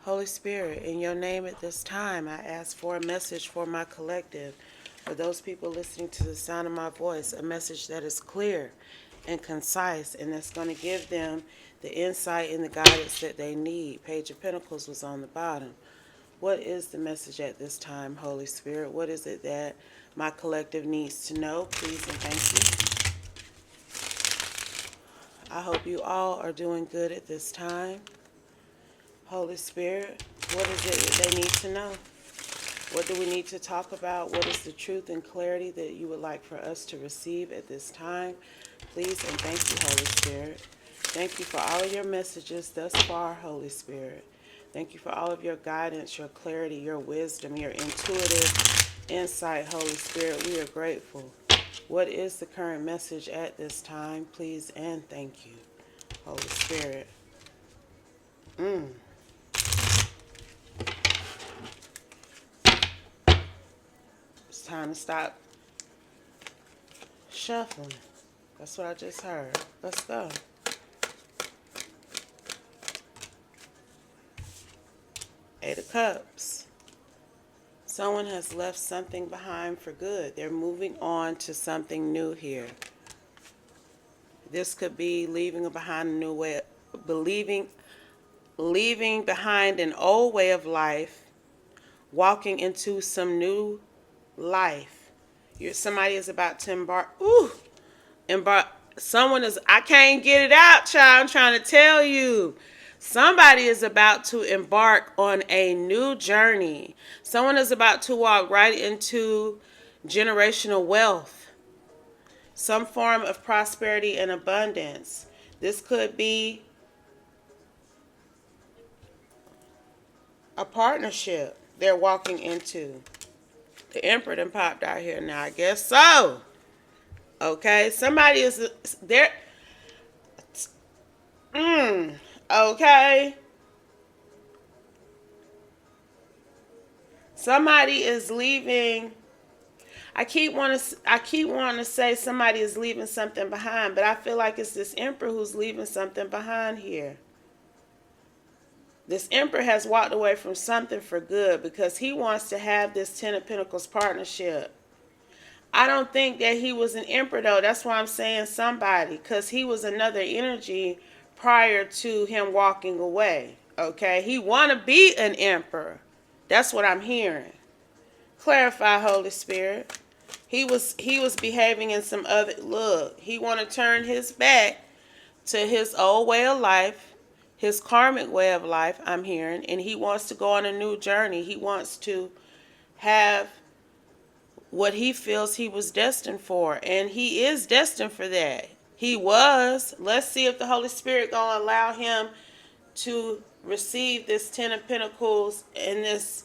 Holy Spirit, in your name at this time, I ask for a message for my collective, for those people listening to the sound of my voice, a message that is clear and concise and that's going to give them the insight and the guidance that they need. Page of Pentacles was on the bottom. What is the message at this time, Holy Spirit? What is it that my collective needs to know? Please and thank you. I hope you all are doing good at this time. Holy Spirit, what is it that they need to know? What do we need to talk about? What is the truth and clarity that you would like for us to receive at this time? Please and thank you, Holy Spirit. Thank you for all of your messages thus far, Holy Spirit. Thank you for all of your guidance, your clarity, your wisdom, your intuitive insight, Holy Spirit. We are grateful. What is the current message at this time? Please and thank you, Holy Spirit. It's time to stop shuffling. That's what I just heard. Let's go. Eight of Cups. Someone has left something behind for good. They're moving on to something new here. This could be leaving behind a new way, leaving behind an old way of life, walking into some new life. Somebody is about to embark. Someone is, I can't get it out, child. I'm trying to tell you. Somebody is about to embark on a new journey. Someone is about to walk right into generational wealth, some form of prosperity and abundance. This could be a partnership they're walking into. The Emperor done popped out here now. I guess so. Okay, somebody is there. Okay. Somebody is leaving. I keep wanting to say somebody is leaving something behind, but I feel like it's this Emperor who's leaving something behind here. This Emperor has walked away from something for good because he wants to have this Ten of Pentacles partnership. I don't think that he was an Emperor though. That's why I'm saying somebody, because he was another energy prior to him walking away. Okay, he want to be an Emperor. That's what I'm hearing. Clarify, Holy Spirit. He was behaving in some other look. He want to turn his back to his old way of life, his karmic way of life, I'm hearing, and he wants to go on a new journey. He wants to have what he feels he was destined for, and he is destined for that. He was. Let's see if the Holy Spirit gonna allow him to receive this Ten of Pentacles and this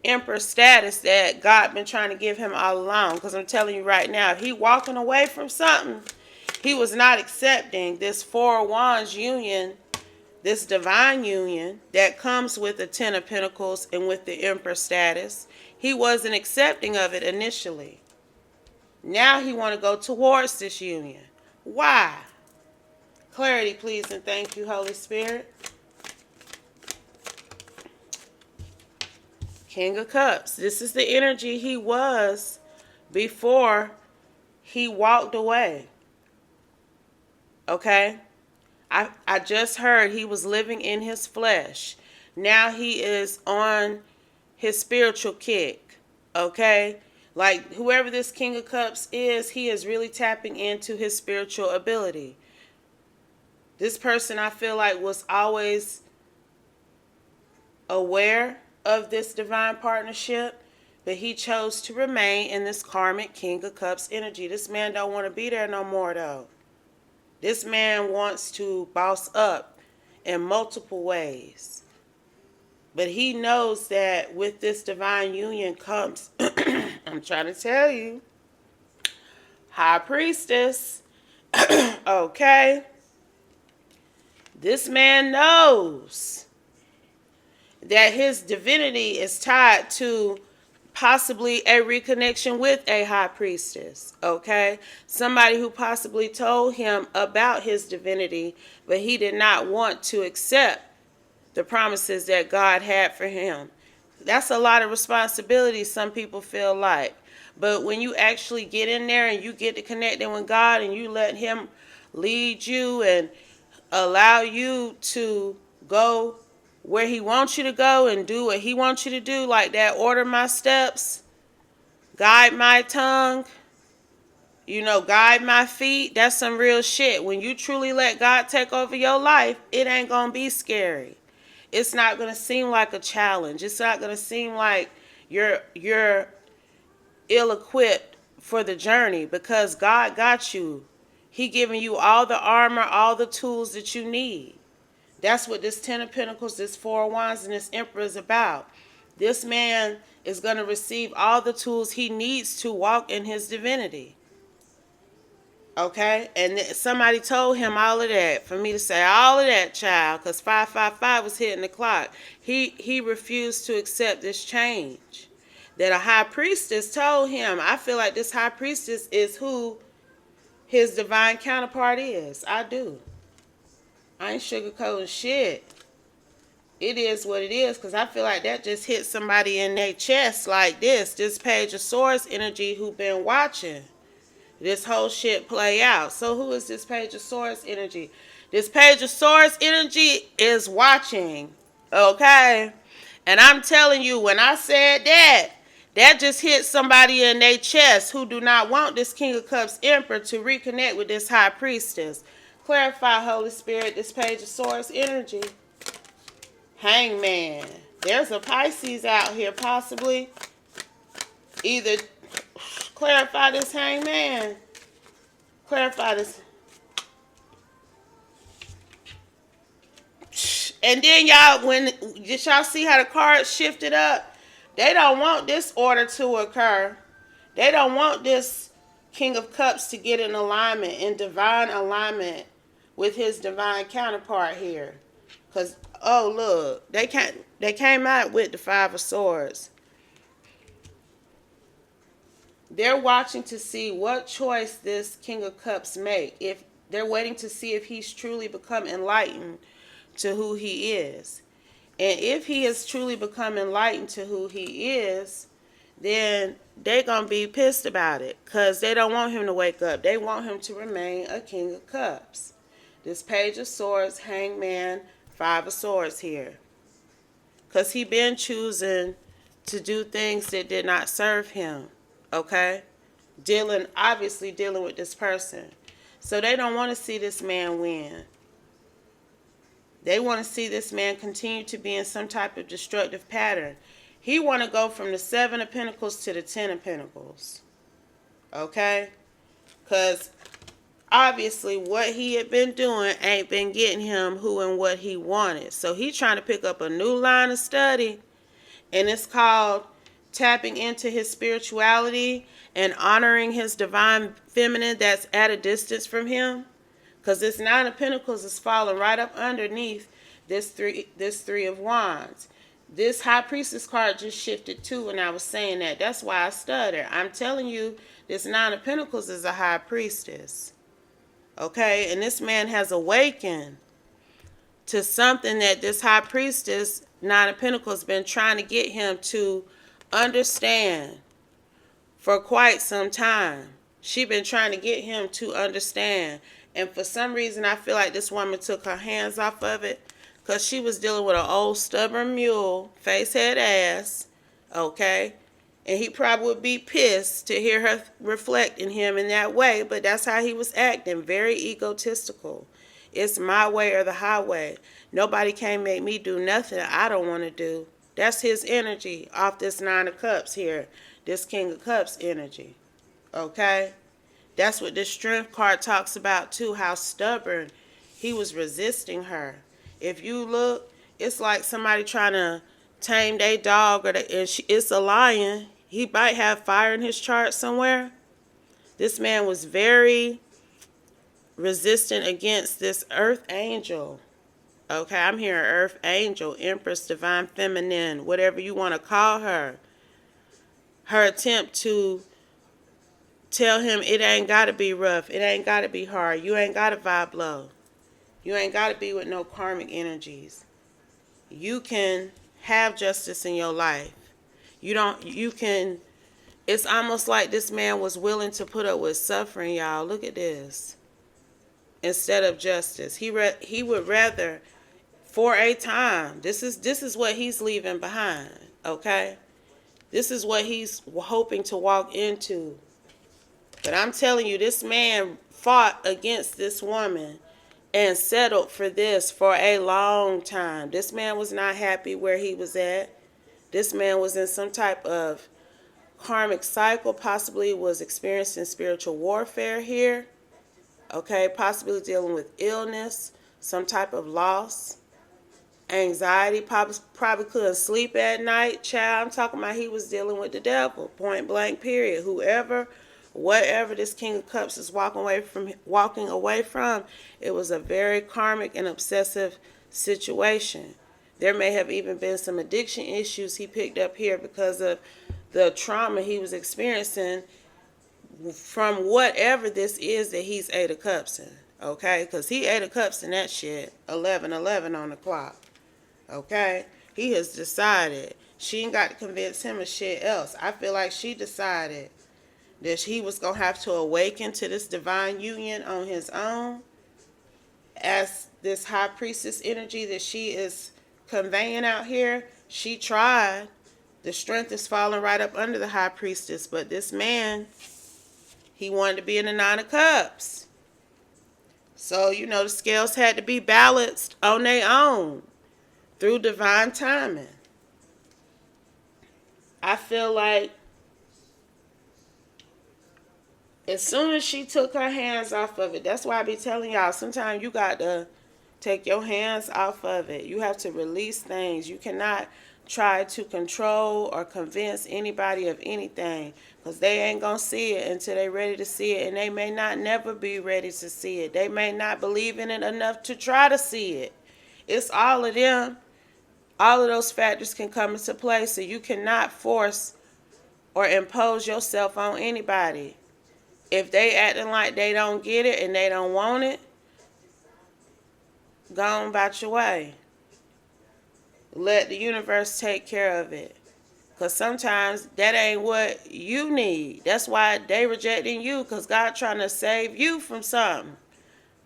Emperor status that God been trying to give him all along. Because I'm telling you right now, if he walking away from something, he was not accepting this Four of Wands union, this divine union that comes with the Ten of Pentacles and with the Emperor status. He wasn't accepting of it initially. Now he want to go towards this union. Why? Clarity, please, and thank you, Holy Spirit. King of Cups. This is the energy he was before he walked away. Okay? I just heard he was living in his flesh. Now he is on his spiritual kick. Okay? Like whoever this King of Cups is, he is really tapping into his spiritual ability. This person, I feel like, was always aware of this divine partnership, but he chose to remain in this karmic King of Cups energy. This man don't want to be there no more though. This man wants to boss up in multiple ways. But he knows that with this divine union comes, I'm trying to tell you, High Priestess. Okay. This man knows that his divinity is tied to possibly a reconnection with a high priestess, okay? Somebody who possibly told him about his divinity, but he did not want to accept the promises that God had for him. That's a lot of responsibility, some people feel like. But when you actually get in there and you get to connecting with God and you let him lead you and allow you to go where he wants you to go and do what he wants you to do, like that, order my steps, guide my tongue, guide my feet. That's some real shit. When you truly let God take over your life, it ain't gonna be scary. It's not gonna seem like a challenge. It's not gonna seem like you're ill-equipped for the journey, because God got you. He giving you all the armor, all the tools that you need. That's what this Ten of Pentacles, this Four of Wands, and this Emperor is about. This man is going to receive all the tools he needs to walk in his divinity. Okay? And somebody told him all of that, for me to say all of that, child, because 555 was hitting the clock. He refused to accept this change that a high priestess told him. I feel like this high priestess is who his divine counterpart is. I do. I ain't sugarcoating shit. It is what it is, because I feel like that just hit somebody in their chest like this. This Page of Swords energy who been watching this whole shit play out. So who is this Page of Swords energy? This Page of Swords energy is watching. Okay? And I'm telling you, when I said that, that just hit somebody in their chest who do not want this King of Cups Emperor to reconnect with this High Priestess. Clarify, Holy Spirit, this Page of Swords energy. Hangman. There's a Pisces out here, possibly. Either clarify this Hangman. Clarify this. And then y'all, did y'all see how the cards shifted up? They don't want this order to occur. They don't want this King of Cups to get in alignment, in divine alignment with his divine counterpart here. Because, oh, look, they came out with the Five of Swords. They're watching to see what choice this King of Cups make. If they're waiting to see if he's truly become enlightened to who he is. And if he has truly become enlightened to who he is, then they're going to be pissed about it, because they don't want him to wake up. They want him to remain a King of Cups. This Page of Swords, Hangman, Five of Swords here. Because he been choosing to do things that did not serve him. Okay? Obviously dealing with this person. So they don't want to see this man win. They want to see this man continue to be in some type of destructive pattern. He want to go from the Seven of Pentacles to the Ten of Pentacles. Okay? Because obviously what he had been doing ain't been getting him who and what he wanted. So he's trying to pick up a new line of study. And it's called tapping into his spirituality and honoring his divine feminine that's at a distance from him. Because this Nine of Pentacles is falling right up underneath this Three of Wands. This High Priestess card just shifted too when I was saying that. That's why I stuttered. I'm telling you, this Nine of Pentacles is a High Priestess. Okay? And this man has awakened to something that this High Priestess, Nine of Pentacles, been trying to get him to understand for quite some time. She been trying to get him to understand. And for some reason, I feel like this woman took her hands off of it, because she was dealing with an old stubborn mule, face, head, ass, okay? And he probably would be pissed to hear her reflect in him in that way, but that's how he was acting, very egotistical. It's my way or the highway. Nobody can make me do nothing I don't want to do. That's his energy off this Nine of Cups here, this King of Cups energy, okay? That's what this Strength card talks about too, how stubborn he was resisting her. If you look, it's like somebody trying to tame their dog, it's a lion. He might have fire in his chart somewhere. This man was very resistant against this Earth Angel. Okay, I'm hearing Earth Angel, Empress, Divine Feminine, whatever you want to call her. Her attempt to tell him it ain't got to be rough. It ain't got to be hard. You ain't got to vibe low. You ain't got to be with no karmic energies. you can have justice in your life. You can, it's almost like this man was willing to put up with suffering, y'all. Look at this. Instead of justice. He would rather, for a time. This is what he's leaving behind, okay? This is what he's hoping to walk into. But I'm telling you, this man fought against this woman and settled for this for a long time. This man was not happy where he was at. This man was in some type of karmic cycle, possibly was experiencing spiritual warfare here. Okay, possibly dealing with illness, some type of loss, anxiety, probably couldn't sleep at night. Child, I'm talking about he was dealing with the devil, point blank, period. Whoever, whatever this King of Cups is walking away from, it was a very karmic and obsessive situation. There may have even been some addiction issues he picked up here because of the trauma he was experiencing from whatever this is that he's Eight of Cups in. Okay? Because he Eight of Cups in that shit. 11:11 on the clock. Okay? He has decided. She ain't got to convince him of shit else. I feel like she decided that he was going to have to awaken to this divine union on his own, as this high priestess energy that she is conveying out here. She tried. The strength is falling right up under the high priestess. But this man, he wanted to be in the Nine of Cups. So, the scales had to be balanced on their own through divine timing. I feel like as soon as she took her hands off of it, that's why I be telling y'all, sometimes you got to take your hands off of it. You have to release things. You cannot try to control or convince anybody of anything, because they ain't going to see it until they're ready to see it, and they may not never be ready to see it. They may not believe in it enough to try to see it. It's all of them. All of those factors can come into play, so you cannot force or impose yourself on anybody. If they acting like they don't get it and they don't want it, go on about your way. Let the universe take care of it. Because sometimes that ain't what you need. That's why they rejecting you, because God trying to save you from something.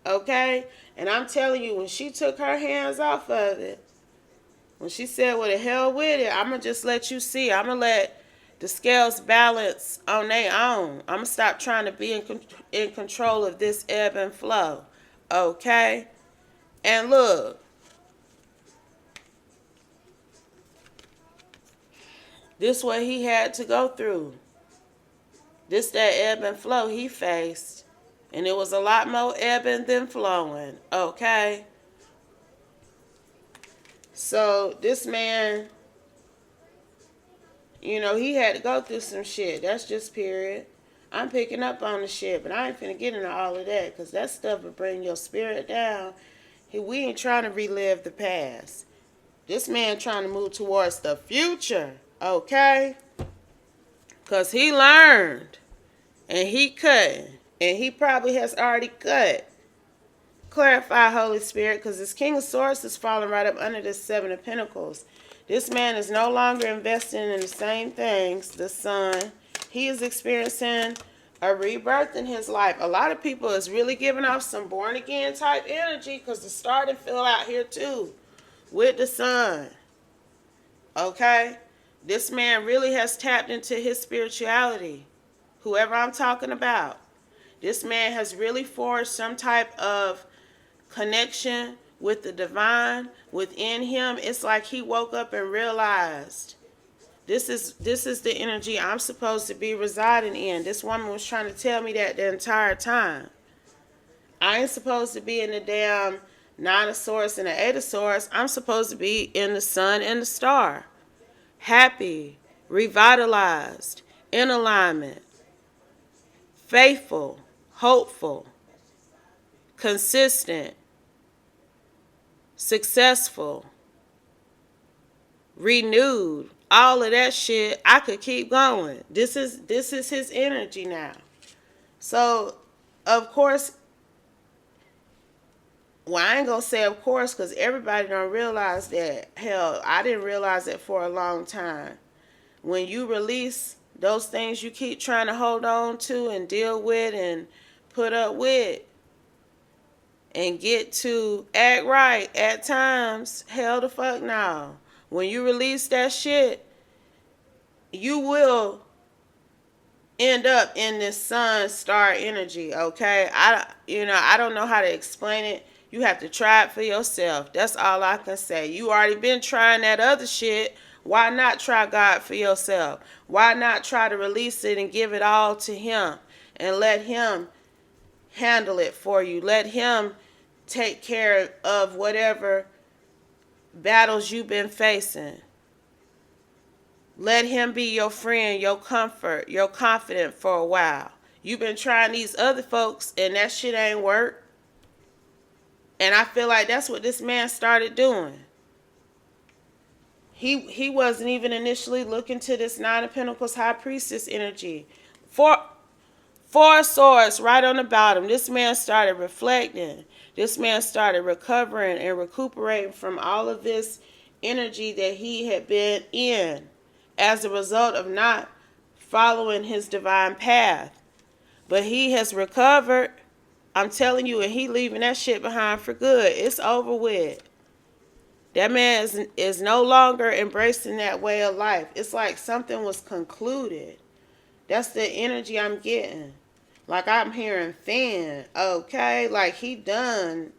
Okay? And I'm telling you, when she took her hands off of it, when she said, well, the hell with it, I'm going to just let you see. I'm going to let the scales balance on their own. I'm going to stop trying to be in control of this ebb and flow. Okay? And look, this what he had to go through. This that ebb and flow he faced. And it was a lot more ebbing than flowing. Okay? So this man, he had to go through some shit. That's just period. I'm picking up on the shit, but I ain't finna get into all of that, because that stuff will bring your spirit down. We ain't trying to relive the past. This man trying to move towards the future. Okay? Because he learned. And he cut. And he probably has already cut. Clarify, Holy Spirit, because this King of Swords is falling right up under this Seven of Pentacles. This man is no longer investing in the same things, the Sun. He is experiencing a rebirth in his life. A lot of people is really giving off some born-again type energy, because the starting fill out here too with the Sun. Okay? This man really has tapped into his spirituality. Whoever I'm talking about. This man has really forged some type of connection with the divine within him. It's like he woke up and realized this is the energy I'm supposed to be residing in. This woman was trying to tell me that the entire time. I ain't supposed to be in the damn Nine of Swords and the Eight of Swords. I'm supposed to be in the Sun and the Star. Happy, revitalized, in alignment, faithful, hopeful, consistent, successful, renewed, all of that shit. I could keep going. This is his energy now. So, of course, Well, I ain't gonna say of course, because everybody don't realize that. Hell, I didn't realize it for a long time. When you release those things you keep trying to hold on to and deal with and put up with and get to act right at times, hell the fuck no. When you release that shit, you will end up in this sun star energy, okay? I don't know how to explain it. You have to try it for yourself. That's all I can say. You already been trying that other shit. Why not try God for yourself? Why not try to release it and give it all to him and let him handle it for you? Let him take care of whatever battles you've been facing. Let him be your friend, your comfort, your confidant for a while. You've been trying these other folks and that shit ain't work. And I feel like that's what this man started doing. He wasn't even initially looking to this Nine of Pentacles High Priestess energy. Four swords right on the bottom. This man started reflecting. This man started recovering and recuperating from all of this energy that he had been in as a result of not following his divine path. But he has recovered. I'm telling you, and he leaving that shit behind for good. It's over with. That man is no longer embracing that way of life. It's like something was concluded. That's the energy I'm getting. Like I'm hearing fan, okay? Like he done.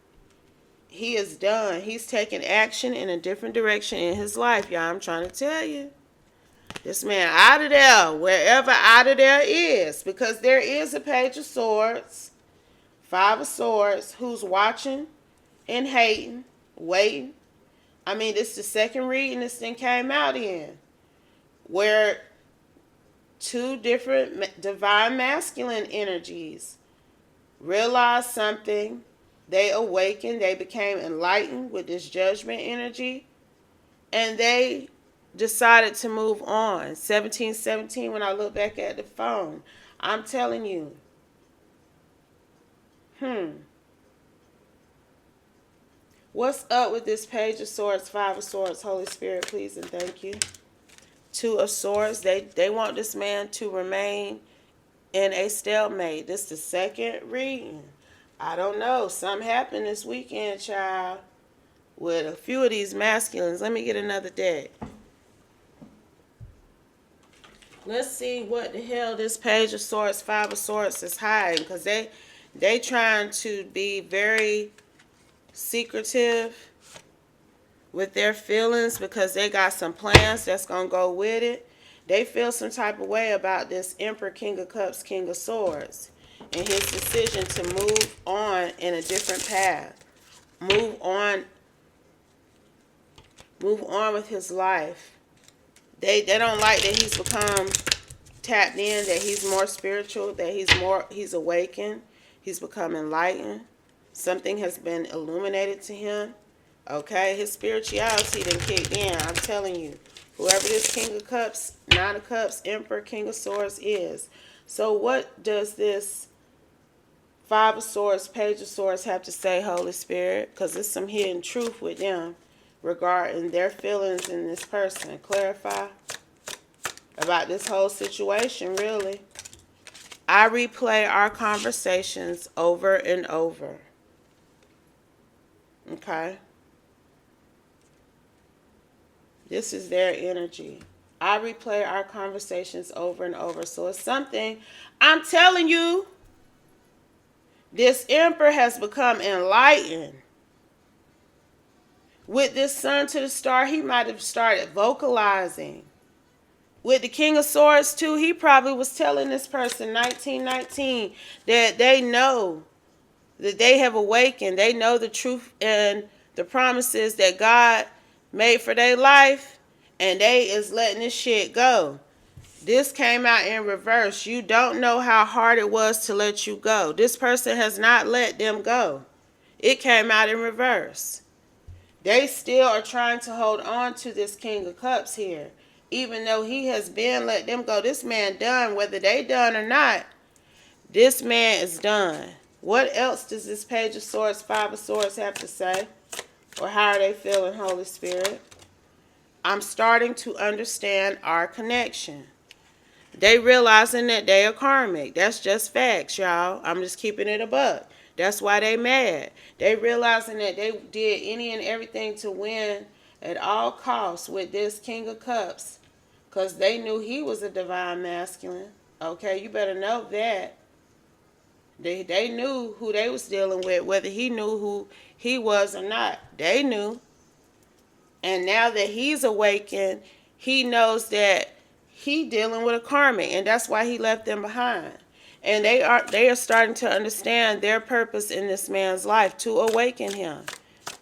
He is done. He's taking action in a different direction in his life, y'all. I'm trying to tell you. This man out of there, wherever out of there is. Because there is a Page of Swords, Five of Swords, who's watching and hating, waiting. I mean, this is the second reading this thing came out in. Where two different divine masculine energies realized something. They awakened. They became enlightened with this judgment energy. And they decided to move on. 1717, when I look back at the phone, I'm telling you. What's up with this Page of Swords, Five of Swords? Holy Spirit, please and thank you. Two of Swords. They want this man to remain in a stalemate. This is the second reading. I don't know. Something happened this weekend, child, with a few of these masculines. Let me get another deck. Let's see what the hell this Page of Swords, Five of Swords is hiding. Because they trying to be very secretive with their feelings because they got some plans that's going to go with it. They feel some type of way about this Emperor, King of Cups, King of Swords, and his decision to move on in a different path. Move on with his life. They don't like that he's become tapped in, that he's more spiritual, that he's awakened, he's become enlightened. Something has been illuminated to him. Okay, his spirituality done kicked in. I'm telling you, whoever this King of Cups, Nine of Cups, Emperor, King of Swords is. So what does this Five of Swords, Page of Swords have to say, Holy Spirit? Because there's some hidden truth with them regarding their feelings in this person. Clarify about this whole situation, really. I replay our conversations over and over. Okay? This is their energy. I replay our conversations over and over. So it's something, I'm telling you, this Emperor has become enlightened. With this Sun to the Star, he might have started vocalizing. With the King of Swords, too, he probably was telling this person, 1919, that they know that they have awakened. They know the truth and the promises that God made for their life, and they is letting this shit go. This came out in reverse. You don't know how hard it was to let you go. This person has not let them go. It came out in reverse. They still are trying to hold on to this King of Cups here. Even though he has been let them go. This man done, whether they done or not. This man is done. What else does this Page of Swords, Five of Swords have to say? Or how are they feeling, Holy Spirit? I'm starting to understand our connection. They realizing that they are karmic. That's just facts, y'all. I'm just keeping it a buck. That's why they mad. They realizing that they did any and everything to win at all costs with this King of Cups. Because they knew he was a divine masculine. Okay, you better know that. They knew who they was dealing with, whether he knew who he was or not. They knew. And now that he's awakened, he knows that he dealing with a karmic, and that's why he left them behind. And they are starting to understand their purpose in this man's life, to awaken him.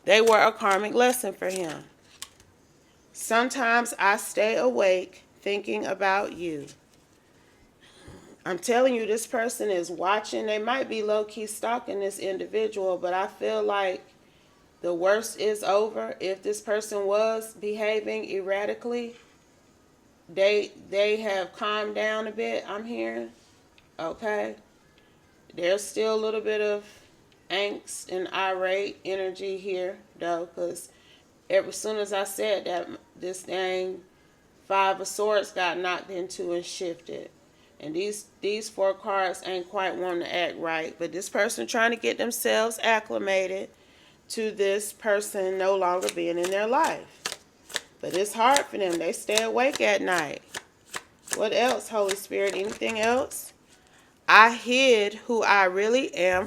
They were a karmic lesson for him. Sometimes I stay awake thinking about you. I'm telling you, this person is watching. They might be low-key stalking this individual, but I feel like the worst is over. If this person was behaving erratically, they have calmed down a bit, I'm hearing. Okay? There's still a little bit of angst and irate energy here, though, because as soon as I said that, this thing, Five of Swords, got knocked into and shifted. And these four cards ain't quite wanting to act right. But this person trying to get themselves acclimated to this person no longer being in their life. But it's hard for them. They stay awake at night. What else, Holy Spirit? Anything else? I hid who I really am